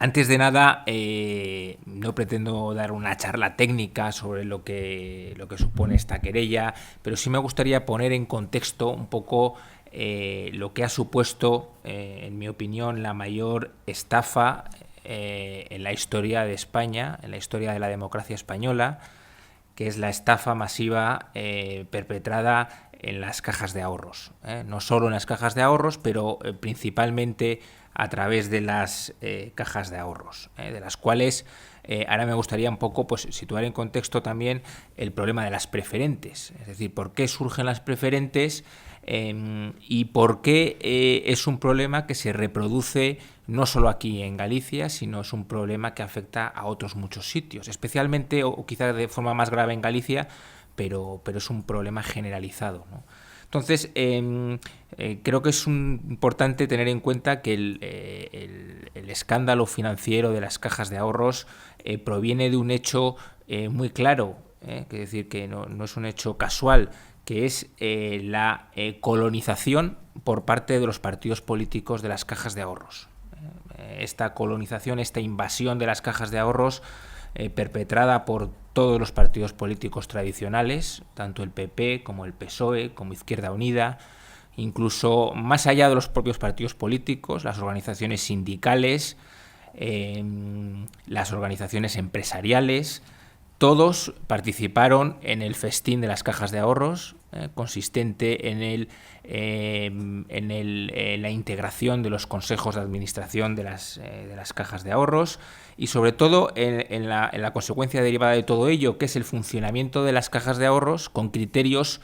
Antes de nada, no pretendo dar una charla técnica sobre lo que supone esta querella, pero sí me gustaría poner en contexto un poco lo que ha supuesto, en mi opinión, la mayor estafa en la historia de España, en la historia de la democracia española, que es la estafa masiva perpetrada en las cajas de ahorros. No solo en las cajas de ahorros, pero principalmente a través de las cajas de ahorros, de las cuales ahora me gustaría un poco pues, situar en contexto también el problema de las preferentes. Es decir, por qué surgen las preferentes y por qué es un problema que se reproduce no solo aquí en Galicia, sino es un problema que afecta a otros muchos sitios, especialmente o quizás de forma más grave en Galicia, pero es un problema generalizado, ¿no? Entonces, creo que es importante tener en cuenta que el escándalo financiero de las cajas de ahorros proviene de un hecho muy claro, que decir que no es un hecho casual, que es la colonización por parte de los partidos políticos de las cajas de ahorros. Esta colonización, esta invasión de las cajas de ahorros perpetrada por todos los partidos políticos tradicionales, tanto el PP como el PSOE, como Izquierda Unida, incluso más allá de los propios partidos políticos, las organizaciones sindicales, las organizaciones empresariales, todos participaron en el festín de las cajas de ahorros, consistente en la integración de los consejos de administración de las cajas de ahorros y sobre todo en la consecuencia derivada de todo ello, que es el funcionamiento de las cajas de ahorros con criterios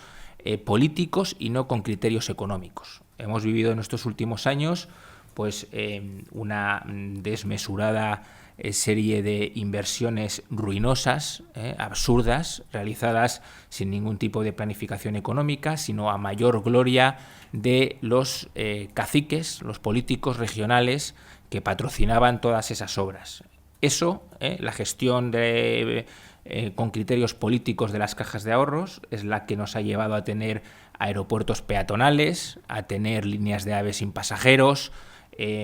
políticos y no con criterios económicos. Hemos vivido en estos últimos años pues una desmesurada serie de inversiones ruinosas, absurdas, realizadas sin ningún tipo de planificación económica, sino a mayor gloria de los caciques, los políticos regionales que patrocinaban todas esas obras. Eso, la gestión con criterios políticos de las cajas de ahorros, es la que nos ha llevado a tener aeropuertos peatonales, a tener líneas de AVE sin pasajeros,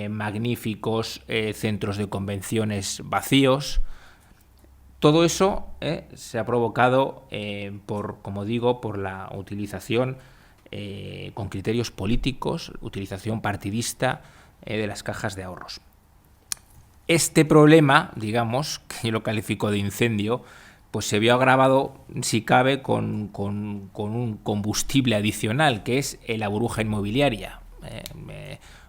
magníficos centros de convenciones vacíos. Todo eso se ha provocado como digo, por la utilización con criterios políticos, utilización partidista de las cajas de ahorros. Este problema, digamos, que yo lo califico de incendio, pues se vio agravado, si cabe, con un combustible adicional, que es la burbuja inmobiliaria.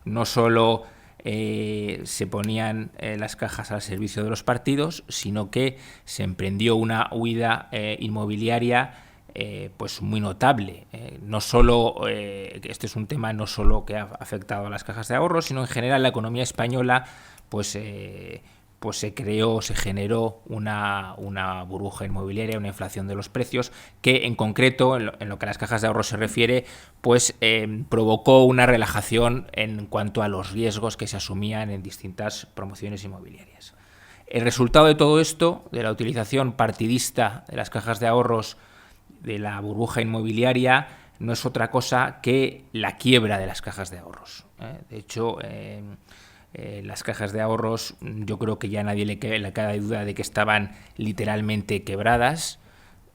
No solo se ponían las cajas al servicio de los partidos, sino que se emprendió una huida inmobiliaria pues muy notable. No solo, este es un tema no solo que ha afectado a las cajas de ahorros, sino en general la economía española, pues se creó, se generó una burbuja inmobiliaria, una inflación de los precios que en concreto, en lo que a las cajas de ahorros se refiere, pues provocó una relajación en cuanto a los riesgos que se asumían en distintas promociones inmobiliarias. El resultado de todo esto, de la utilización partidista de las cajas de ahorros, de la burbuja inmobiliaria, no es otra cosa que la quiebra de las cajas de ahorros. De hecho, las cajas de ahorros, yo creo que ya a nadie le cabe duda de que estaban literalmente quebradas,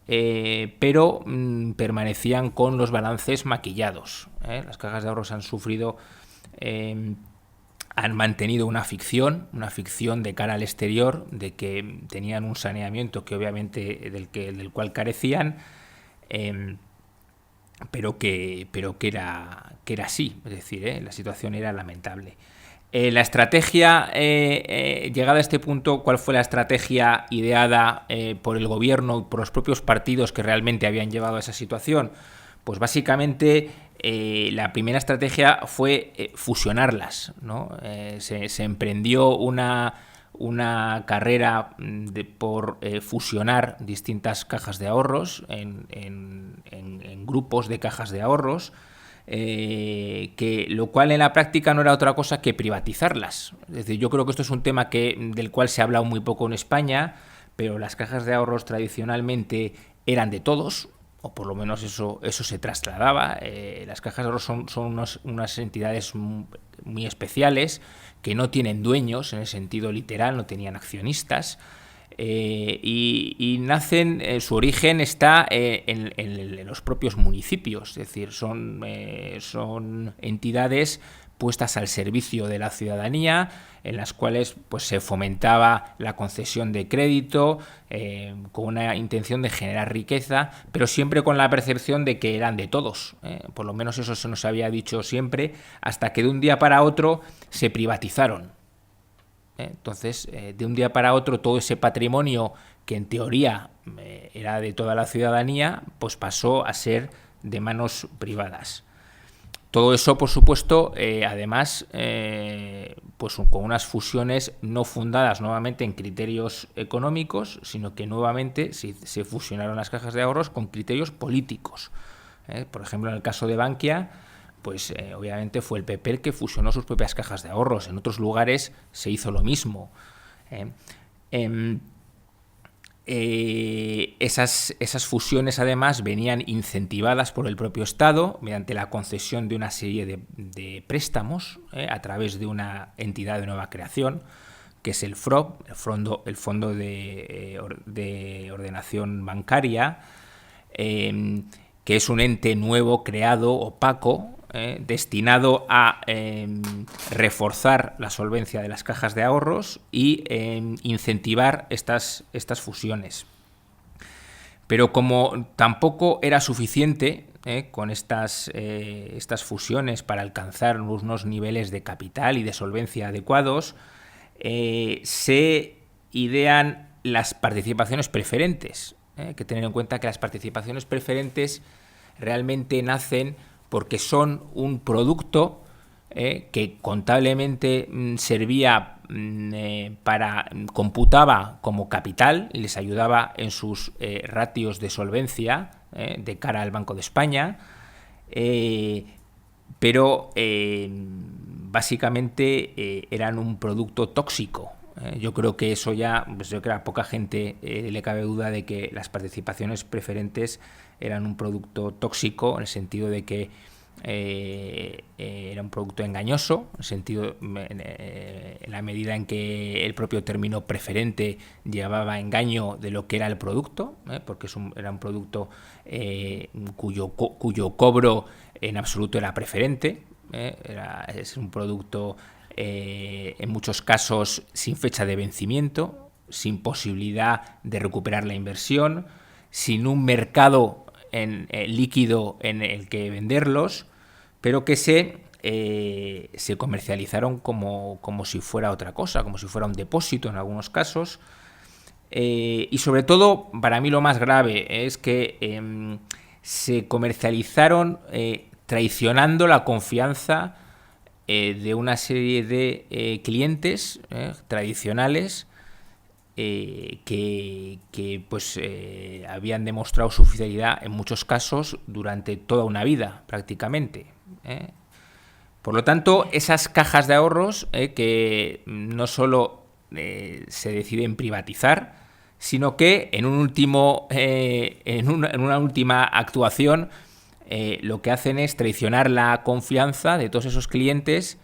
pero permanecían con los balances maquillados. Las cajas de ahorros han sufrido, han mantenido una ficción de cara al exterior, de que tenían un saneamiento que obviamente del cual carecían, pero que era así, es decir, la situación era lamentable. La estrategia, llegada a este punto, ¿cuál fue la estrategia ideada por el gobierno y por los propios partidos que realmente habían llevado a esa situación? Pues básicamente la primera estrategia fue fusionarlas, ¿no? Se emprendió una carrera por fusionar distintas cajas de ahorros en grupos de cajas de ahorros, lo cual en la práctica no era otra cosa que privatizarlas. Es decir, yo creo que esto es un tema del cual se ha hablado muy poco en España, pero las cajas de ahorros tradicionalmente eran de todos, o por lo menos eso se trasladaba. Las cajas de ahorros son unas entidades muy especiales, que no tienen dueños en el sentido literal, no tenían accionistas, y nacen, su origen está en los propios municipios, es decir, son entidades puestas al servicio de la ciudadanía, en las cuales pues se fomentaba la concesión de crédito con una intención de generar riqueza, pero siempre con la percepción de que eran de todos. Por lo menos eso se nos había dicho siempre, hasta que de un día para otro se privatizaron. Entonces, de un día para otro, todo ese patrimonio que en teoría era de toda la ciudadanía, pues pasó a ser de manos privadas. Todo eso, por supuesto, además, pues con unas fusiones no fundadas nuevamente en criterios económicos, sino que nuevamente se fusionaron las cajas de ahorros con criterios políticos. Por ejemplo, en el caso de Bankia, pues obviamente fue el PP el que fusionó sus propias cajas de ahorros. En otros lugares se hizo lo mismo. Esas fusiones además venían incentivadas por el propio Estado mediante la concesión de una serie de préstamos a través de una entidad de nueva creación, que es el FROB, el Fondo de Ordenación Bancaria, que es un ente nuevo creado, opaco, destinado a reforzar la solvencia de las cajas de ahorros y incentivar estas fusiones. Pero como tampoco era suficiente con estas fusiones para alcanzar unos niveles de capital y de solvencia adecuados, se idean las participaciones preferentes. Hay que tener en cuenta que las participaciones preferentes realmente nacen porque son un producto que contablemente servía computaba como capital y les ayudaba en sus ratios de solvencia de cara al Banco de España, pero básicamente eran un producto tóxico. Yo creo que eso ya, pues yo creo que a poca gente le cabe duda de que las participaciones preferentes eran un producto tóxico, en el sentido de que era un producto engañoso, en la medida en que el propio término preferente llevaba engaño de lo que era el producto, porque era un producto cuyo cobro en absoluto era preferente, es un producto en muchos casos sin fecha de vencimiento, sin posibilidad de recuperar la inversión, sin un mercado líquido en el que venderlos, pero que se comercializaron como si fuera otra cosa, como si fuera un depósito en algunos casos. Y sobre todo, para mí lo más grave es que se comercializaron traicionando la confianza de una serie de clientes tradicionales que pues habían demostrado su fidelidad en muchos casos durante toda una vida prácticamente. Por lo tanto, esas cajas de ahorros que no solo se deciden privatizar, sino que en una última actuación lo que hacen es traicionar la confianza de todos esos clientes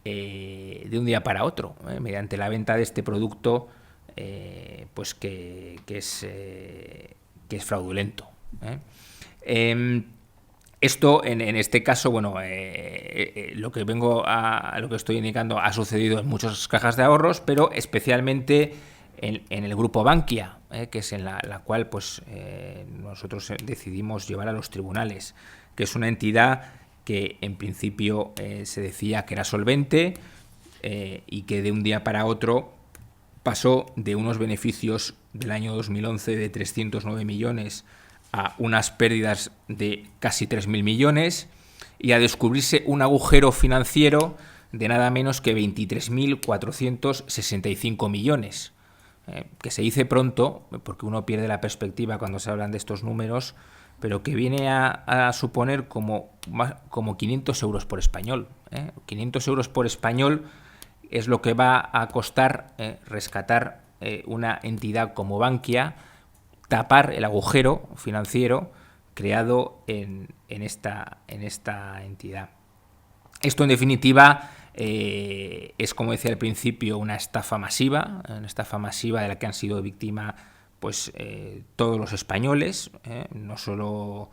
de un día para otro, mediante la venta de este producto pues que es fraudulento. Esto, en este caso, bueno, lo que estoy indicando ha sucedido en muchas cajas de ahorros, pero especialmente en el grupo Bankia, que es en la cual pues nosotros decidimos llevar a los tribunales, que es una entidad que en principio se decía que era solvente y que de un día para otro pasó de unos beneficios del año 2011 de 309 millones a unas pérdidas de casi 3.000 millones y a descubrirse un agujero financiero de nada menos que 23.465 millones. Que se dice pronto, porque uno pierde la perspectiva cuando se hablan de estos números, pero que viene a suponer como 500 euros por español. 500 euros por español es lo que va a costar rescatar una entidad como Bankia, tapar el agujero financiero creado en esta entidad. Esto, en definitiva, Es, como decía al principio, una estafa masiva de la que han sido víctimas pues todos los españoles, no solo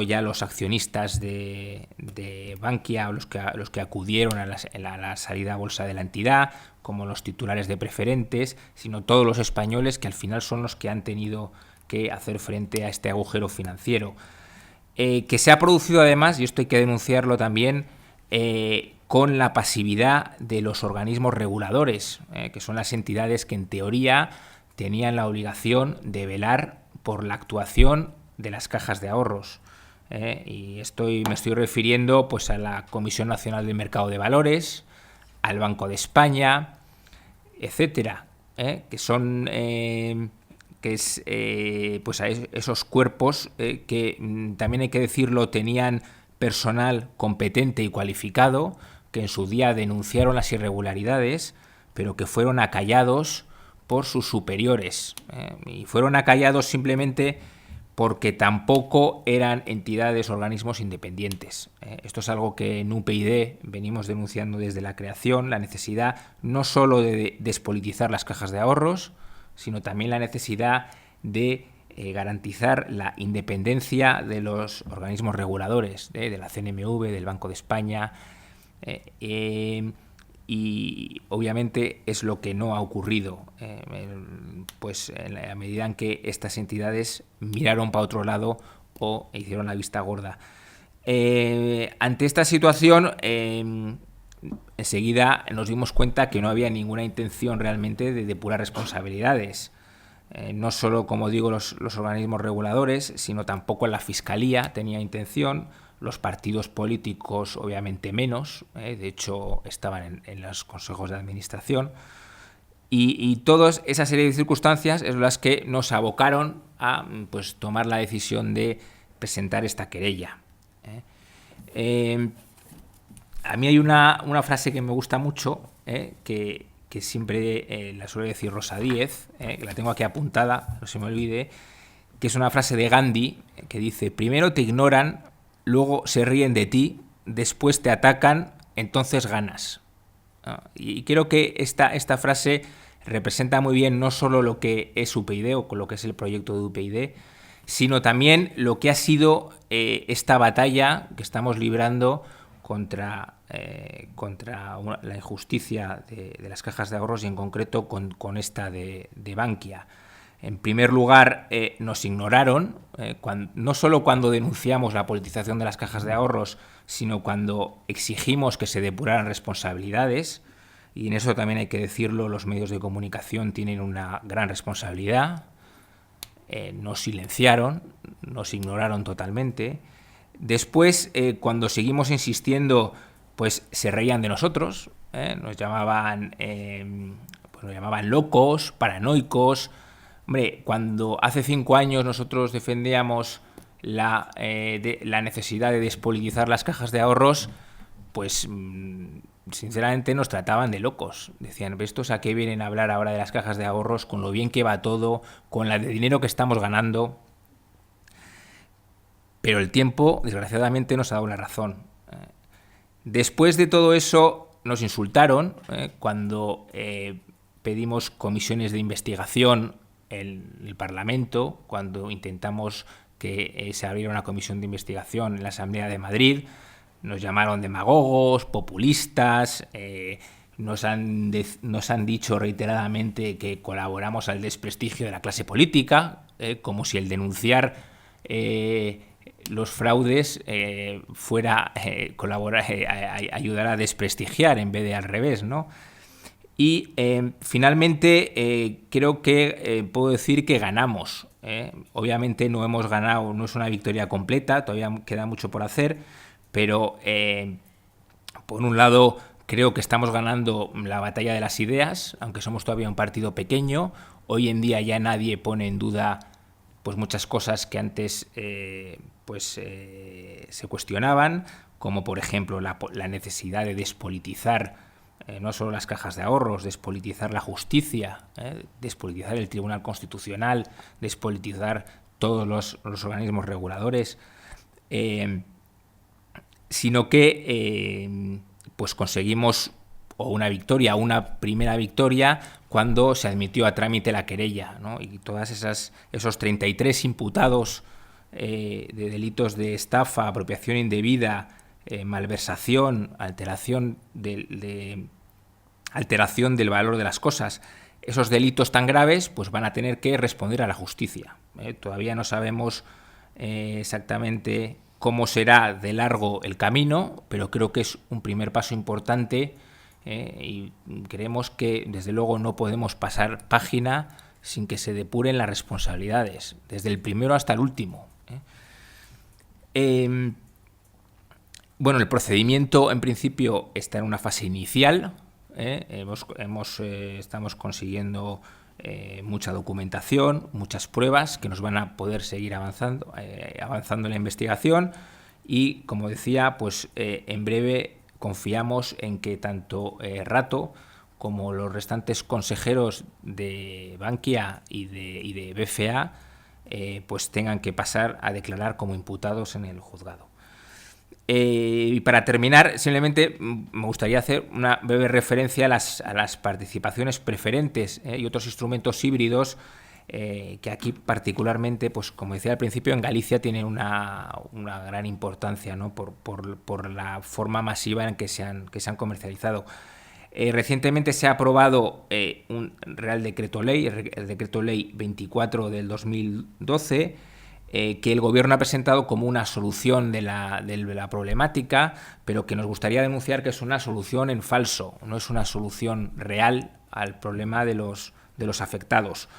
ya los accionistas de Bankia o los que acudieron a la salida a bolsa de la entidad, como los titulares de preferentes, sino todos los españoles, que al final son los que han tenido que hacer frente a este agujero financiero. Que se ha producido además, y esto hay que denunciarlo también, con la pasividad de los organismos reguladores, que son las entidades que en teoría tenían la obligación de velar por la actuación de las cajas de ahorros. Y me estoy refiriendo pues a la Comisión Nacional del Mercado de Valores, al Banco de España, etcétera, que son pues a esos cuerpos que también hay que decirlo tenían personal competente y cualificado, que en su día denunciaron las irregularidades, pero que fueron acallados por sus superiores, y fueron acallados simplemente porque tampoco eran entidades, organismos independientes. Esto es algo que en UPyD venimos denunciando desde la creación, la necesidad no solo de despolitizar las cajas de ahorros, sino también la necesidad de garantizar la independencia de los organismos reguladores, de la CNMV, del Banco de España, y obviamente es lo que no ha ocurrido, pues en la medida en que estas entidades miraron para otro lado o hicieron la vista gorda. Ante esta situación, enseguida nos dimos cuenta que no había ninguna intención realmente de depurar responsabilidades. No solo, como digo, los organismos reguladores, sino tampoco la Fiscalía tenía intención, los partidos políticos obviamente menos, de hecho estaban en los consejos de administración, y toda esa serie de circunstancias es las que nos abocaron a pues tomar la decisión de presentar esta querella. A mí hay una frase que me gusta mucho, que siempre la suele decir Rosa Díez, que la tengo aquí apuntada, no se me olvide, que es una frase de Gandhi que dice: primero te ignoran, luego se ríen de ti, después te atacan, entonces ganas. Y creo que esta frase representa muy bien no solo lo que es UPyD o lo que es el proyecto de UPyD, sino también lo que ha sido esta batalla que estamos librando contra la injusticia de las cajas de ahorros, y en concreto con esta de Bankia. En primer lugar, nos ignoraron, no solo cuando denunciamos la politización de las cajas de ahorros, sino cuando exigimos que se depuraran responsabilidades, y en eso también hay que decirlo, los medios de comunicación tienen una gran responsabilidad. Nos silenciaron, nos ignoraron totalmente. Después, cuando seguimos insistiendo, pues se reían de nosotros, nos llamaban locos, paranoicos. Hombre, cuando hace 5 años nosotros defendíamos la necesidad de despolitizar las cajas de ahorros, pues sinceramente nos trataban de locos. Decían: ¿estos a qué vienen a hablar ahora de las cajas de ahorros, con lo bien que va todo, con el dinero que estamos ganando? Pero el tiempo, desgraciadamente, nos ha dado la razón. Después de todo eso, nos insultaron cuando pedimos comisiones de investigación en el Parlamento, cuando intentamos que se abriera una comisión de investigación en la Asamblea de Madrid. Nos llamaron demagogos, populistas, nos han dicho reiteradamente que colaboramos al desprestigio de la clase política, como si el denunciar los fraudes fuera ayudar a desprestigiar en vez de al revés, ¿no? Y finalmente creo que puedo decir que ganamos. Obviamente no hemos ganado, no es una victoria completa, todavía queda mucho por hacer, pero por un lado creo que estamos ganando la batalla de las ideas, aunque somos todavía un partido pequeño. Hoy en día ya nadie pone en duda pues muchas cosas que antes se cuestionaban, como por ejemplo la necesidad de despolitizar no solo las cajas de ahorros, despolitizar la justicia, despolitizar el Tribunal Constitucional, despolitizar todos los organismos reguladores, sino que pues conseguimos una primera victoria cuando se admitió a trámite la querella, ¿no? Y esos 33 imputados de delitos de estafa, apropiación indebida, malversación, alteración del valor de las cosas, esos delitos tan graves, pues van a tener que responder a la justicia. Todavía no sabemos exactamente cómo será de largo el camino, pero creo que es un primer paso importante, y creemos que desde luego no podemos pasar página sin que se depuren las responsabilidades, desde el primero hasta el último. Bueno, el procedimiento en principio está en una fase inicial. Estamos consiguiendo mucha documentación, muchas pruebas que nos van a poder seguir avanzando en la investigación, y, como decía, pues en breve confiamos en que tanto Rato como los restantes consejeros de Bankia y de BFA pues tengan que pasar a declarar como imputados en el juzgado. Y para terminar, simplemente me gustaría hacer una breve referencia a las participaciones preferentes y otros instrumentos híbridos que aquí particularmente, pues como decía al principio, en Galicia tienen una gran importancia, ¿no? por la forma masiva en que se han comercializado. Recientemente se ha aprobado un Real Decreto Ley, el Decreto Ley 24 del 2012, que el Gobierno ha presentado como una solución de la problemática, pero que nos gustaría denunciar que es una solución en falso, no es una solución real al problema de los afectados.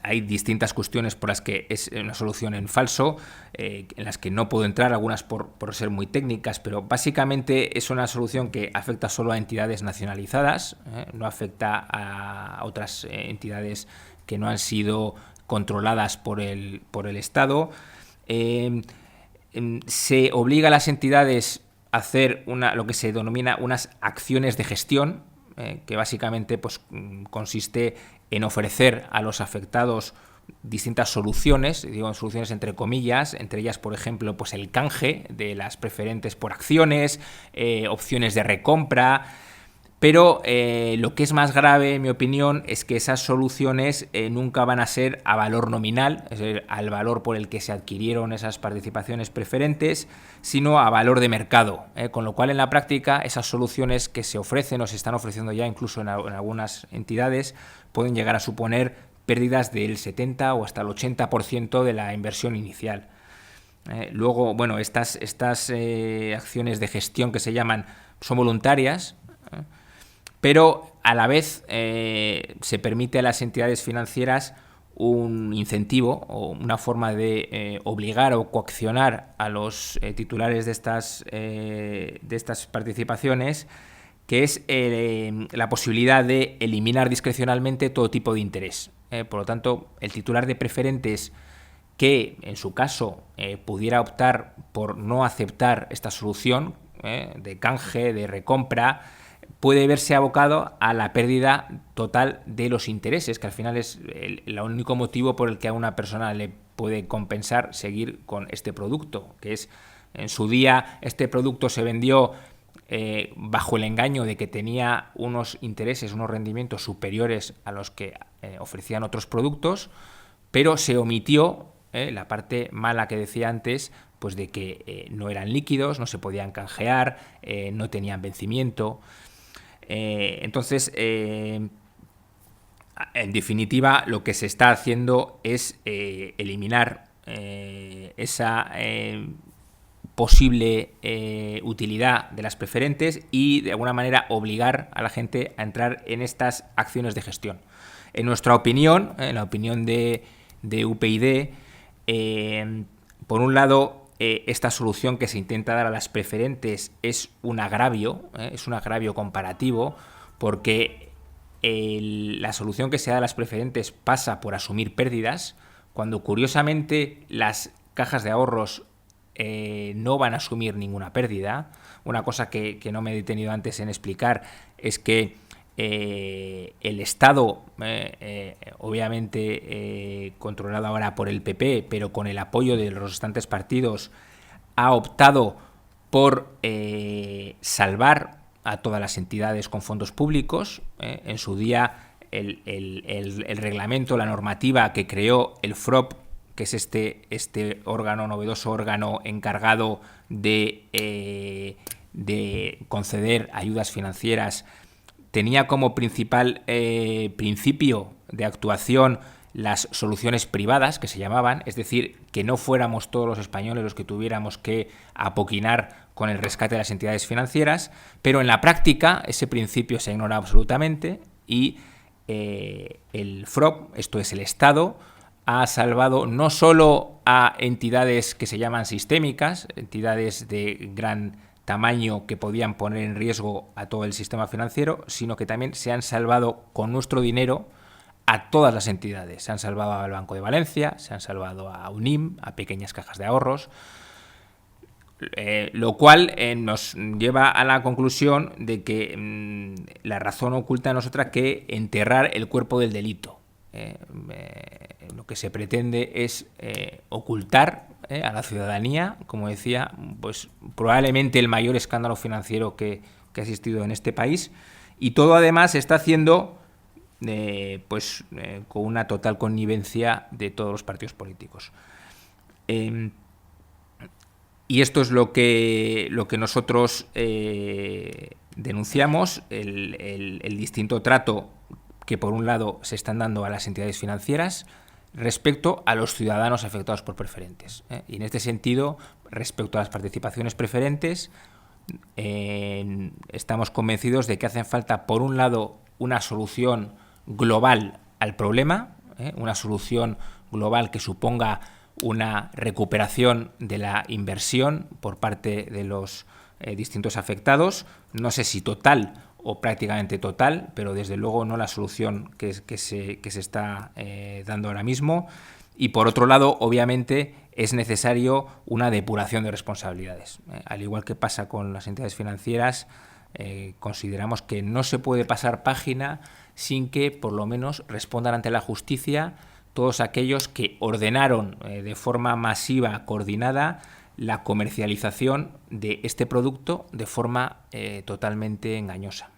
Hay distintas cuestiones por las que es una solución en falso, en las que no puedo entrar, algunas por ser muy técnicas, pero básicamente es una solución que afecta solo a entidades nacionalizadas, no afecta a otras entidades que no han sido controladas por el Estado. Se obliga a las entidades a hacer lo que se denomina unas acciones de gestión, que básicamente pues consiste en ofrecer a los afectados distintas soluciones, digo soluciones entre comillas, entre ellas, por ejemplo, pues el canje de las preferentes por acciones, opciones de recompra. Pero lo que es más grave, en mi opinión, es que esas soluciones nunca van a ser a valor nominal, es decir, al valor por el que se adquirieron esas participaciones preferentes, sino a valor de mercado. Con lo cual, en la práctica, esas soluciones que se ofrecen o se están ofreciendo ya incluso en algunas entidades pueden llegar a suponer pérdidas del 70 o hasta el 80% de la inversión inicial. Luego, bueno, estas acciones de gestión que se llaman son voluntarias, pero a la vez se permite a las entidades financieras un incentivo o una forma de obligar o coaccionar a los titulares de estas participaciones, que es la posibilidad de eliminar discrecionalmente todo tipo de interés. Por lo tanto, el titular de preferentes que, en su caso, pudiera optar por no aceptar esta solución de canje, de recompra, puede verse abocado a la pérdida total de los intereses, que al final es el único motivo por el que a una persona le puede compensar seguir con este producto, que es, en su día, este producto se vendió bajo el engaño de que tenía unos intereses, unos rendimientos superiores a los que ofrecían otros productos, pero se omitió la parte mala que decía antes, pues de que no eran líquidos, no se podían canjear, no tenían vencimiento. Entonces, en definitiva, lo que se está haciendo es eliminar esa posible utilidad de las preferentes y, de alguna manera, obligar a la gente a entrar en estas acciones de gestión. En nuestra opinión, en la opinión de UPyD, por un lado, esta solución que se intenta dar a las preferentes es un agravio comparativo, porque la solución que se da a las preferentes pasa por asumir pérdidas, cuando curiosamente las cajas de ahorros no van a asumir ninguna pérdida. Una cosa que no me he detenido antes en explicar es que el Estado, obviamente controlado ahora por el PP, pero con el apoyo de los restantes partidos, ha optado por salvar a todas las entidades con fondos públicos. En su día el reglamento, la normativa que creó el FROP, que es este órgano, novedoso órgano encargado de conceder ayudas financieras, tenía como principal principio de actuación las soluciones privadas, que se llamaban, es decir, que no fuéramos todos los españoles los que tuviéramos que apoquinar con el rescate de las entidades financieras, pero en la práctica ese principio se ha ignorado absolutamente y el FROP, esto es el Estado, ha salvado no solo a entidades que se llaman sistémicas, entidades de gran tamaño que podían poner en riesgo a todo el sistema financiero, sino que también se han salvado con nuestro dinero a todas las entidades. Se han salvado al Banco de Valencia, se han salvado a UNIM, a pequeñas cajas de ahorros, lo cual nos lleva a la conclusión de que la razón oculta no es otra que enterrar el cuerpo del delito. Lo que se pretende es ocultar a la ciudadanía, como decía, pues probablemente el mayor escándalo financiero que ha existido en este país, y todo además se está haciendo con una total connivencia de todos los partidos políticos. Y esto es lo que nosotros denunciamos, el distinto trato que por un lado se están dando a las entidades financieras respecto a los ciudadanos afectados por preferentes. Y en este sentido, respecto a las participaciones preferentes, estamos convencidos de que hacen falta, por un lado, una solución global al problema, una solución global que suponga una recuperación de la inversión por parte de los distintos afectados, no sé si total o prácticamente total, pero desde luego no la solución que se está dando ahora mismo. Y por otro lado, obviamente, es necesario una depuración de responsabilidades. Al igual que pasa con las entidades financieras, consideramos que no se puede pasar página sin que por lo menos respondan ante la justicia todos aquellos que ordenaron de forma masiva, coordinada, la comercialización de este producto de forma totalmente engañosa.